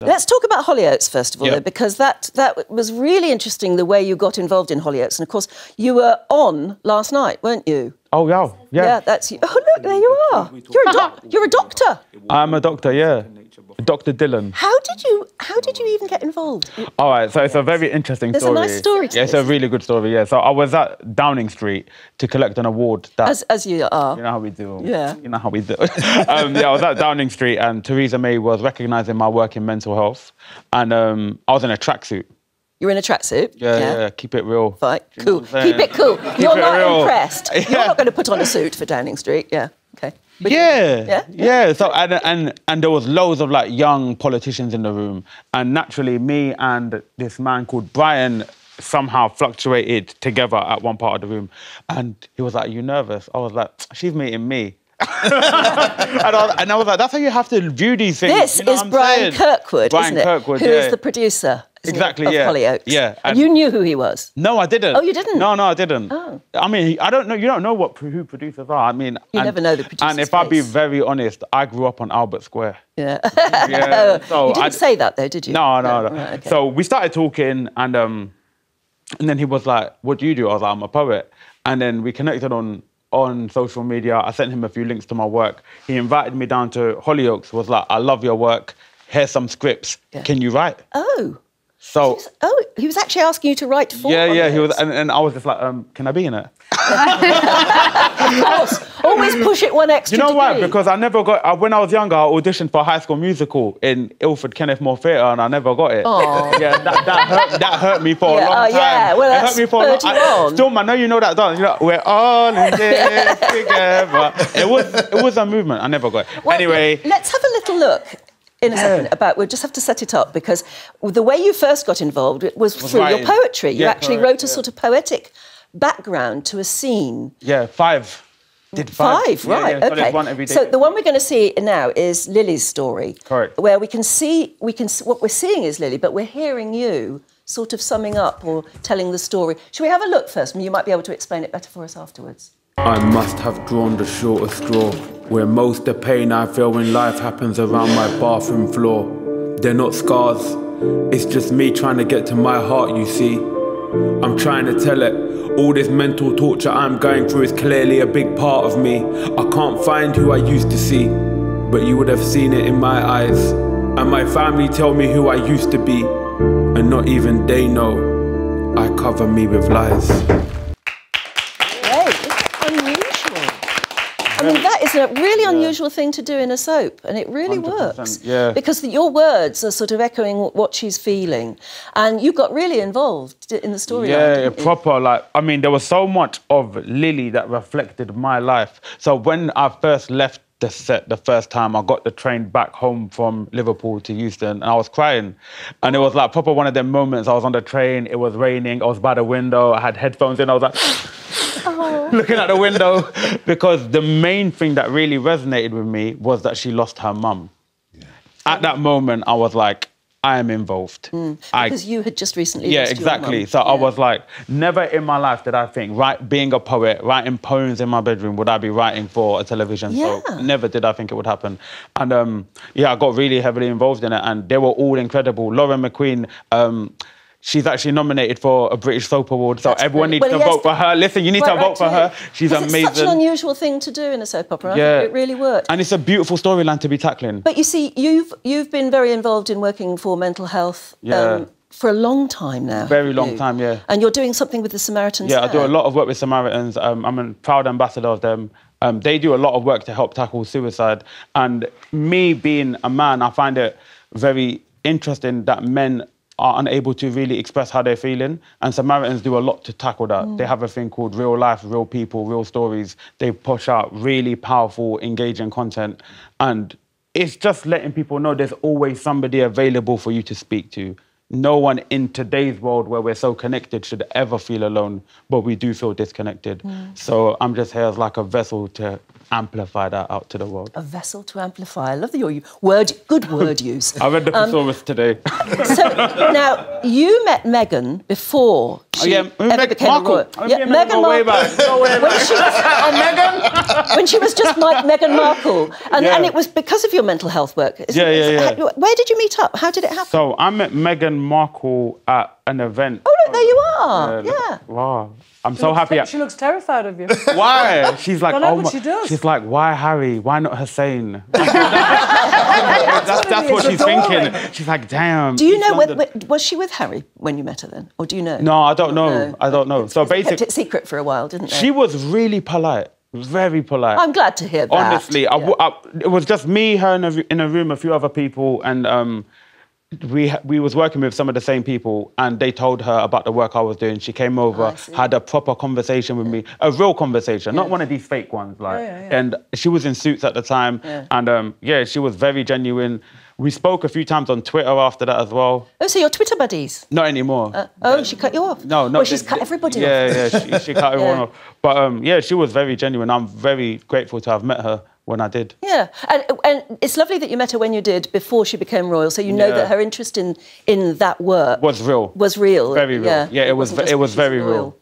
Let's talk about Hollyoaks, first of all, though, because that was really interesting, the way you got involved in Hollyoaks. And, of course, you were on last night, weren't you? Oh, yeah. Yeah, that's you. Oh, look, there you are. You're a doctor. I'm a doctor, yeah. Dr. Dylan. How did you even get involved? All right, so it's a very interesting story. There's a nice story to this. It's a really good story, yeah. So I was at Downing Street to collect an award. That, as you are. You know how we do. Yeah. You know how we do. I was at Downing Street and Theresa May was recognising my work in mental health. And I was in a tracksuit. You're in a tracksuit? Yeah, keep it real. Right, cool. Keep it cool. You're not impressed. Yeah. You're not going to put on a suit for Downing Street, yeah, OK. But Yeah. So and there was loads of like young politicians in the room, and naturally me and this man called Brian somehow fluctuated together at one part of the room, and he was like, "Are you nervous?" I was like, "She's meeting me." and I was like, "That's how you have to view these things." This is Brian Kirkwood, isn't it? Kirkwood, who is the producer. Exactly, of Hollyoaks. Yeah. And you knew who he was? No, I didn't. Oh, you didn't? No, I didn't. Oh. I mean, I don't know. You don't know who producers are. I mean, you never know the producer's And if I be very honest, I grew up on Albert Square. Yeah. So you didn't say that though, did you? No. Right, okay. So we started talking, and then he was like, "What do you do?" I was like, "I'm a poet." And then we connected on social media. I sent him a few links to my work. He invited me down to Hollyoaks. Was like, "I love your work. Here's some scripts. Yeah. Can you write?" Oh. So, he was actually asking you to write for Yeah, he was, and I was just like, "Can I be in it?" Of course, always push it one extra. You know why? degree. Because I never got. When I was younger, I auditioned for a High School Musical in Ilford Kenneth Moore Theatre, and I never got it. Oh. Yeah, that hurt me for a long time. Yeah, well, that hurt me for a long time. Still, I know you know that dance. You know, we're all in this together. It was a movement. I never got it. Well, anyway, let's have a little look. In a second, we'll just have to set it up, because the way you first got involved was through your poetry. You actually wrote a sort of poetic background to a scene. Yeah, 5. Did 5, right? So OK. there's one every day. So the one we're going to see now is Lily's story. Correct. Where we can see what we're seeing is Lily, but we're hearing you sort of summing up or telling the story. Shall we have a look first? You might be able to explain it better for us afterwards. I must have drawn the shorter straw, where most the pain I feel in life happens around my bathroom floor. They're not scars, it's just me trying to get to my heart, you see. I'm trying to tell it, all this mental torture I'm going through is clearly a big part of me. I can't find who I used to see, but you would have seen it in my eyes. And my family tell me who I used to be, and not even they know. I cover me with lies. I mean, that is a really unusual thing to do in a soap, and it really works. Yeah. Because your words are sort of echoing what she's feeling, and you got really involved in the story. Yeah, proper. Like, I mean, there was so much of Lily that reflected my life. So when I first left the set the first time, I got the train back home from Liverpool to Euston, and I was crying. And it was like proper one of them moments. I was on the train, it was raining, I was by the window, I had headphones in, I was like... looking at the window, because the main thing that really resonated with me was that she lost her mum. Yeah. At that moment, I was like, I am involved. Because you had just recently lost exactly. your mum. So I was like, never in my life did I think, being a poet, writing poems in my bedroom, would I be writing for a television show? Never did I think it would happen. And I got really heavily involved in it, and they were all incredible. Lauren McQueen, she's actually nominated for a British Soap Award, so everyone needs to vote for her. Listen, you need to vote for her. She's amazing. It's such an unusual thing to do in a soap opera. Yeah. I think it really worked. And it's a beautiful storyline to be tackling. But you see, you've been very involved in working for mental health for a long time now. Very long time, yeah. And you're doing something with the Samaritans Yeah, now. I do a lot of work with Samaritans. I'm a proud ambassador of them. They do a lot of work to help tackle suicide. And me being a man, I find it very interesting that men are unable to really express how they're feeling, and Samaritans do a lot to tackle that. They have a thing called Real Life, Real People, Real Stories. They push out really powerful, engaging content, and it's just letting people know there's always somebody available for you to speak to. No one in today's world where we're so connected should ever feel alone, but we do feel disconnected. So I'm just here as like a vessel to amplify that out to the world. A vessel to amplify. I love your good word use. I read the thesaurus today. So now you met Meghan before she ever became a royal. Meghan Markle. When she was just like Meghan Markle, and it was because of your mental health work. Yeah. Where did you meet up? How did it happen? So I met Meghan Markle at an event. Oh look, there you are. Yeah. Wow. I'm so happy. She looks terrified of you. Why? She's like, oh my. She does. She's like, why Harry? Why not Hussain? That's what she's thinking. She's like, damn. Do you know was she with Harry when you met her then, or do you know? No, I don't know. No. I don't know. So basically, kept it secret for a while, didn't they? She was really polite. Very polite. I'm glad to hear that. Honestly, it was just me, her in a room, a few other people, and we was working with some of the same people, and they told her about the work I was doing. She came over, had a proper conversation with me, a real conversation, not one of these fake ones. And she was in Suits at the time, and she was very genuine. We spoke a few times on Twitter after that as well. Oh, so you're Twitter buddies? Not anymore. She cut you off? No, no. Well, she's cut everybody off. Yeah, she cut everyone off. But she was very genuine. I'm very grateful to have met her when I did. Yeah, and it's lovely that you met her when you did, before she became royal, so you know that her interest in that work... Was real. Was real. Very real. Yeah, it was very real.